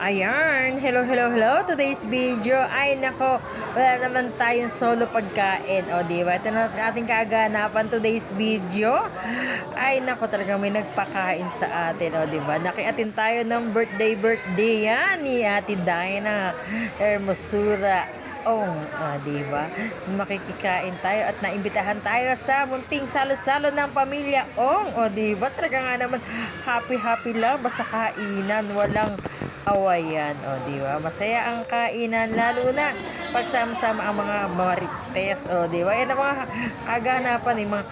Ayan, hello. Today's video, ay nako, wala naman tayong solo pagkain. O, diba? Ito na ating kaganapan today's video. Ay nako, talagang may nagpakain sa atin. O, diba? Nakiatin tayo ng birthday yan ni Ate Diana Hermosura. Diba? Makikikain tayo at naimbitahan tayo sa munting salo-salo ng pamilya O, diba? Talaga nga naman, happy lang. Basta kainan, walang awayan. Diba? Masaya ang kainan, lalo na pagsama-sama ang mga marites. Diba? Yan ang mga kaganapan, mga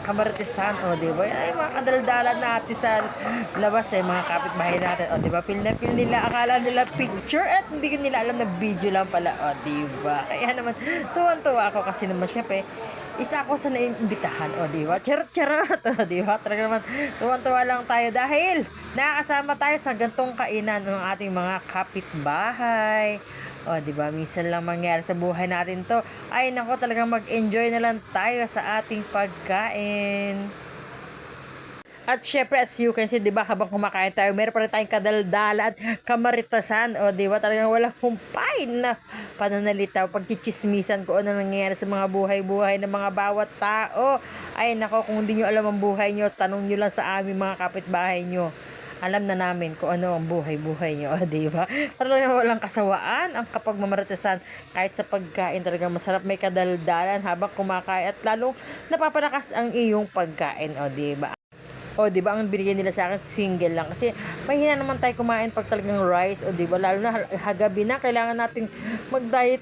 kamaritesan. Diba? Ay, mga kadaldalan natin sa labas, mga kapitbahay natin. Diba? Feel na feel nila, akala nila picture at hindi nila alam na video lang pala. Diba? Kaya naman, tuwan-tuwa ako kasi naman, syempre, isa ako sa naimbitahan, diba? Charot, diba? Talaga naman, tuwan-tuwa lang tayo dahil nakakasama tayo sa gantong kainan ng ating mga kapitbahay. Diba? Minsan lang mangyari sa buhay natin to. Ay, nako, talagang mag-enjoy na lang tayo sa ating pagkain. At syempre, as you can see, di ba, habang kumakain tayo, meron pa rin tayong kadaldala at kamaritasan. Di ba, talagang walang humpay na pananalita o pagchichismisan kung ano nangyayari sa mga buhay-buhay ng mga bawat tao. Ay, nako, kung hindi nyo alam ang buhay nyo, tanong nyo lang sa aming mga kapitbahay nyo. Alam na namin kung ano ang buhay-buhay nyo, di ba? Talagang walang kasawaan ang kapag mamaritasan kahit sa pagkain, talagang masarap, may kadaldalan habang kumakain at lalong napapalakas ang iyong pagkain, di ba? Di ba, ang binigyan nila sa akin single lang kasi mahina naman tayo kumain pag talagang rice, di ba, lalo na hagabi na kailangan nating mag-diet.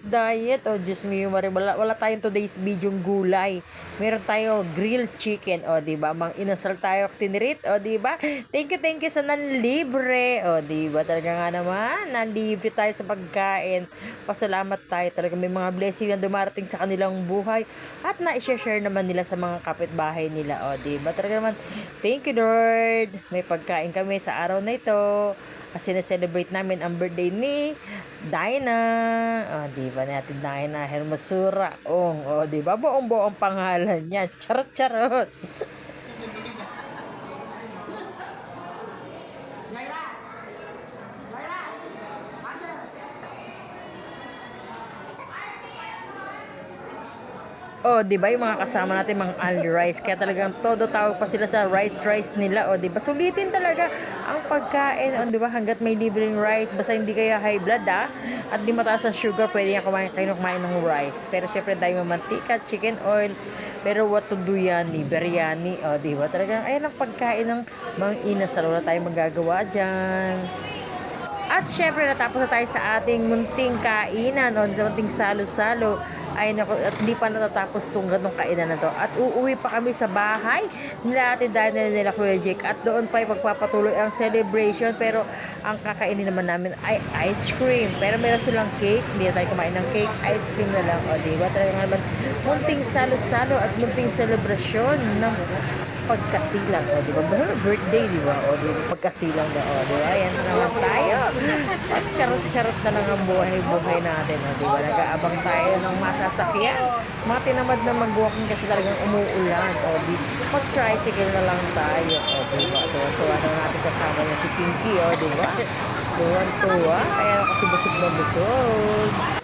Diyos me, wala tayong today's video gulay. Meron tayo grilled chicken, di ba, mang inasal tayo tinirit, di ba? Thank you sa nanlibre, di ba, talaga nga naman nanlibre tayo sa pagkain. Pasalamat tayo, talaga may mga blessing na dumarating sa kanilang buhay at na-share naman nila sa mga kapitbahay nila, di ba, talaga naman thank you Lord. May pagkain kami sa araw na ito. Kasi na-celebrate namin ang birthday ni Diana. Diba natin Diana Hermosura. Diba? Buong pangalan niya. Charot. Di ba, yung mga kasama natin, mga only rice, kaya talagang todo tawag pa sila sa rice nila, di ba? Sulitin talaga ang pagkain, di ba? Hangga't may libreng rice, basta hindi kaya high blood, at di mataas ang sugar, pwede kayo kumain ng rice. Pero syempre, dahil mantika, chicken oil, pero what to do yan, ni biryani, di ba? Talagang, ayan ang pagkain ng mga inasal, wala tayong magagawa dyan. At syempre, natapos na tayo sa ating munting kainan, sa munting salo-salo. Ay nako, at di pa natatapos itong ganong kainan na to. At uuwi pa kami sa bahay nila Ate Diana, nila Kuya Jake. At doon pa pagpapatuloy ang celebration. Pero ang kakainin naman namin ay ice cream. Pero meron silang cake. Hindi na tayo kumain ng cake. Ice cream na lang. Diba? Talaga naman munting salo-salo at munting celebration ng pagkasilang. Diba? Birthday, diba? Diba? Pagkasilang na. Diba? Yan na naman tayo. At charot-charot na lang ang buhay-buhay natin. Diba? Nag-aabang tayo ng masasakyan. Mga tinamad na mag-walking kasi talagang umuulan. Mag-tricycle na lang tayo. Diba? Tuwa na natin kasama niya si Pinky. Diba? Tuwan-tuwa. Kaya kasi busog na busog.